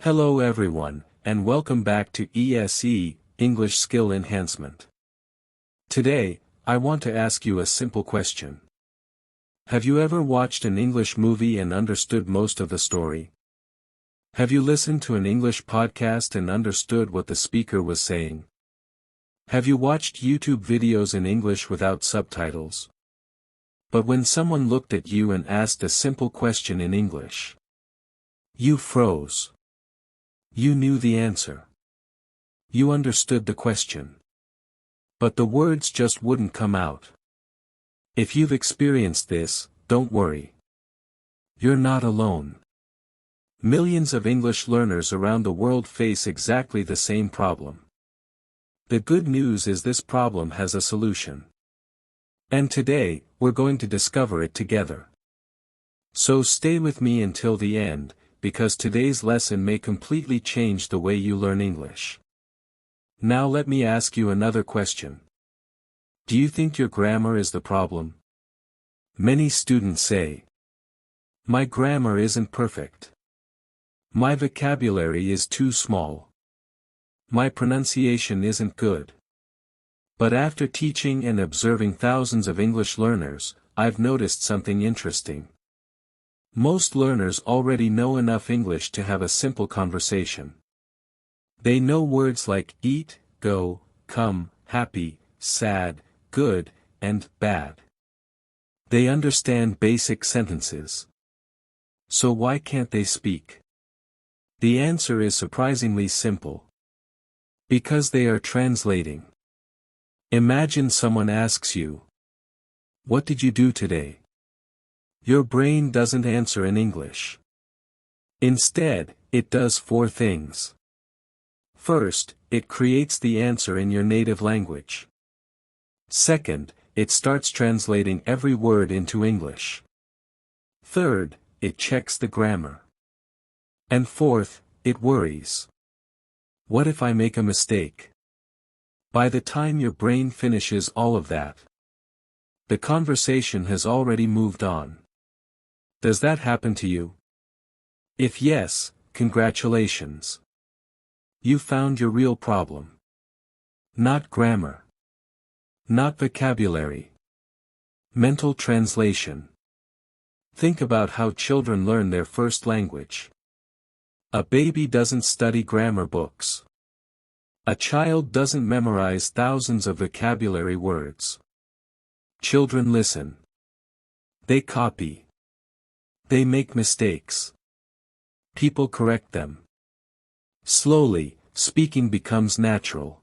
Hello everyone, and welcome back to ESE, English Skill Enhancement. Today, I want to ask you a simple question. Have you ever watched an English movie and understood most of the story? Have you listened to an English podcast and understood what the speaker was saying? Have you watched YouTube videos in English without subtitles? But when someone looked at you and asked a simple question in English, you froze. You knew the answer. You understood the question. But the words just wouldn't come out. If you've experienced this, don't worry. You're not alone. Millions of English learners around the world face exactly the same problem. The good news is this problem has a solution. And today, we're going to discover it together. So stay with me until the end, because today's lesson may completely change the way you learn English. Now let me ask you another question. Do you think your grammar is the problem? Many students say, "My grammar isn't perfect. My vocabulary is too small. My pronunciation isn't good." But after teaching and observing thousands of English learners, I've noticed something interesting. Most learners already know enough English to have a simple conversation. They know words like eat, go, come, happy, sad, good, and bad. They understand basic sentences. So why can't they speak? The answer is surprisingly simple. Because they are translating. Imagine someone asks you, "What did you do today?" Your brain doesn't answer in English. Instead, it does four things. First, it creates the answer in your native language. Second, it starts translating every word into English. Third, it checks the grammar. And fourth, it worries. What if I make a mistake? By the time your brain finishes all of that, the conversation has already moved on. Does that happen to you? If yes, congratulations. You found your real problem. Not grammar. Not vocabulary. Mental translation. Think about how children learn their first language. A baby doesn't study grammar books. A child doesn't memorize thousands of vocabulary words. Children listen. They copy. They make mistakes. People correct them. Slowly, speaking becomes natural.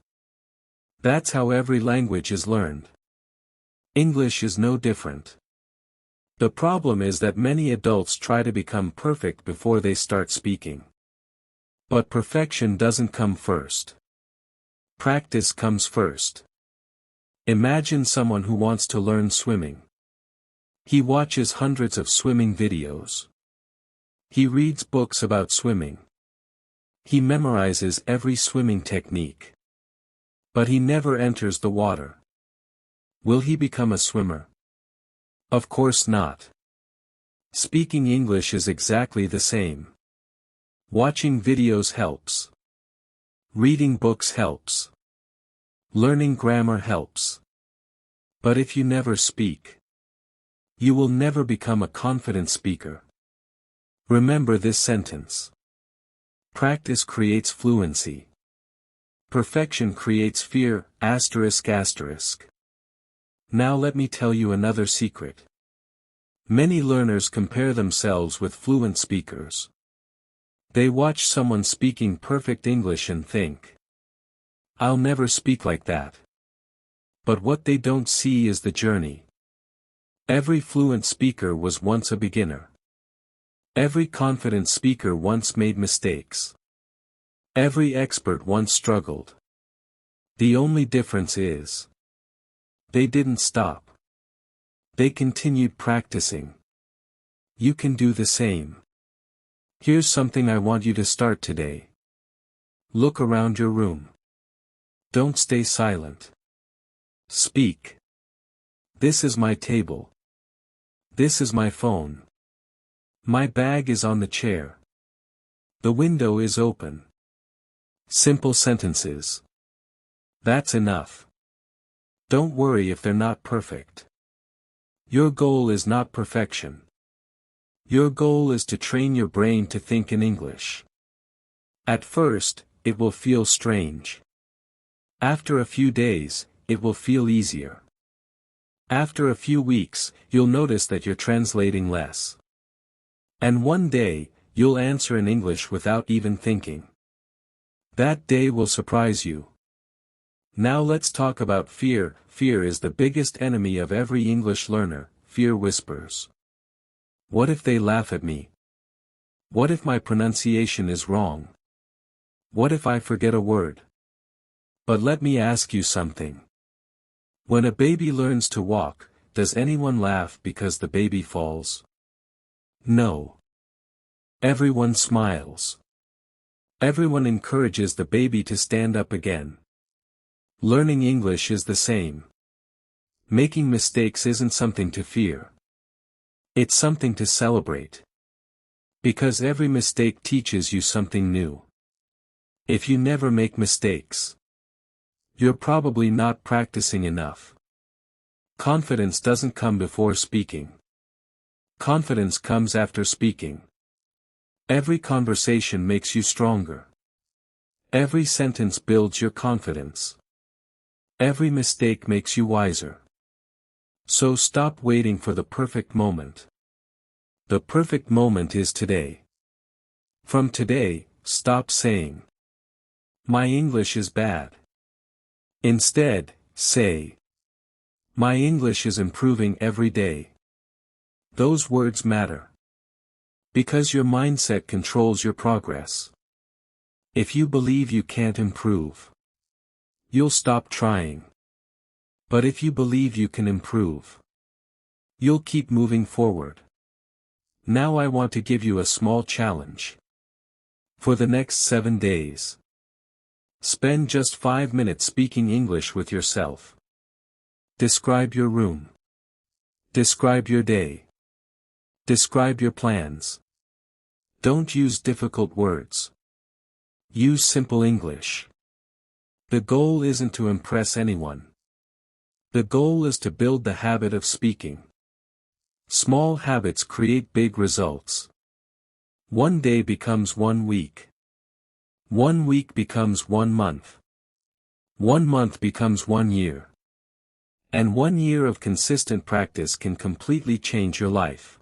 That's how every language is learned. English is no different. The problem is that many adults try to become perfect before they start speaking. But perfection doesn't come first. Practice comes first. Imagine someone who wants to learn swimming. He watches hundreds of swimming videos. He reads books about swimming. He memorizes every swimming technique. But he never enters the water. Will he become a swimmer? Of course not. Speaking English is exactly the same. Watching videos helps. Reading books helps. Learning grammar helps. But if you never speak, you will never become a confident speaker. Remember this sentence. Practice creates fluency. Perfection creates fear, ***. Now let me tell you another secret. Many learners compare themselves with fluent speakers. They watch someone speaking perfect English and think, "I'll never speak like that." But what they don't see is the journey. Every fluent speaker was once a beginner. Every confident speaker once made mistakes. Every expert once struggled. The only difference is, they didn't stop. They continued practicing. You can do the same. Here's something I want you to start today. Look around your room. Don't stay silent. Speak. This is my table. This is my phone. My bag is on the chair. The window is open. Simple sentences. That's enough. Don't worry if they're not perfect. Your goal is not perfection. Your goal is to train your brain to think in English. At first, it will feel strange. After a few days, it will feel easier. After a few weeks, you'll notice that you're translating less. And one day, you'll answer in English without even thinking. That day will surprise you. Now let's talk about fear. Fear is the biggest enemy of every English learner. Fear whispers. What if they laugh at me? What if my pronunciation is wrong? What if I forget a word? But let me ask you something. When a baby learns to walk, does anyone laugh because the baby falls? No. Everyone smiles. Everyone encourages the baby to stand up again. Learning English is the same. Making mistakes isn't something to fear. It's something to celebrate. Because every mistake teaches you something new. If you never make mistakes, you're probably not practicing enough. Confidence doesn't come before speaking. Confidence comes after speaking. Every conversation makes you stronger. Every sentence builds your confidence. Every mistake makes you wiser. So stop waiting for the perfect moment. The perfect moment is today. From today, stop saying, "My English is bad." Instead, say, "My English is improving every day." Those words matter. Because your mindset controls your progress. If you believe you can't improve, you'll stop trying. But if you believe you can improve, you'll keep moving forward. Now I want to give you a small challenge. For the next 7 days, spend just 5 minutes speaking English with yourself. Describe your room. Describe your day. Describe your plans. Don't use difficult words. Use simple English. The goal isn't to impress anyone. The goal is to build the habit of speaking. Small habits create big results. 1 day becomes 1 week. 1 week becomes 1 month. 1 month becomes 1 year. And 1 year of consistent practice can completely change your life.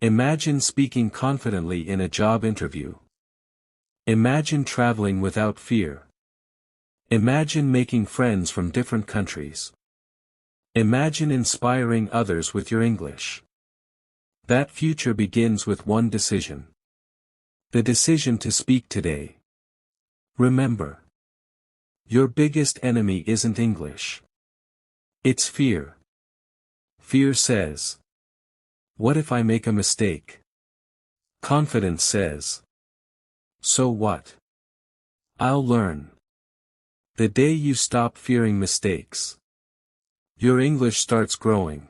Imagine speaking confidently in a job interview. Imagine traveling without fear. Imagine making friends from different countries. Imagine inspiring others with your English. That future begins with one decision. The decision to speak today. Remember, your biggest enemy isn't English. It's fear. Fear says, "What if I make a mistake?" Confidence says, "So what? I'll learn." The day you stop fearing mistakes, your English starts growing.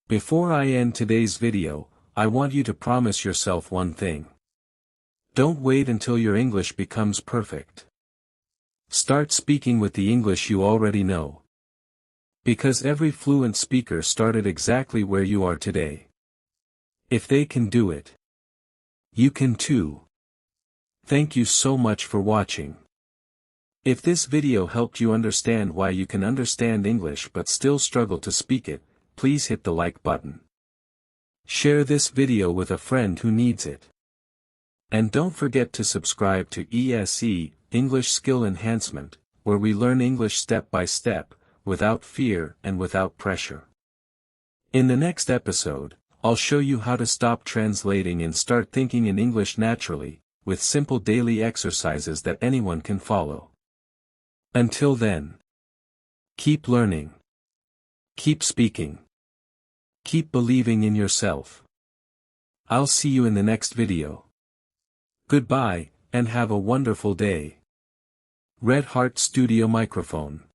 Before I end today's video, I want you to promise yourself one thing. Don't wait until your English becomes perfect. Start speaking with the English you already know. Because every fluent speaker started exactly where you are today. If they can do it, you can too. Thank you so much for watching. If this video helped you understand why you can understand English but still struggle to speak it, please hit the like button. Share this video with a friend who needs it. And don't forget to subscribe to ESE, English Skill Enhancement, where we learn English step by step, without fear and without pressure. In the next episode, I'll show you how to stop translating and start thinking in English naturally, with simple daily exercises that anyone can follow. Until then, keep learning. Keep speaking. Keep believing in yourself. I'll see you in the next video. Goodbye, and have a wonderful day. Red Heart Studio Microphone.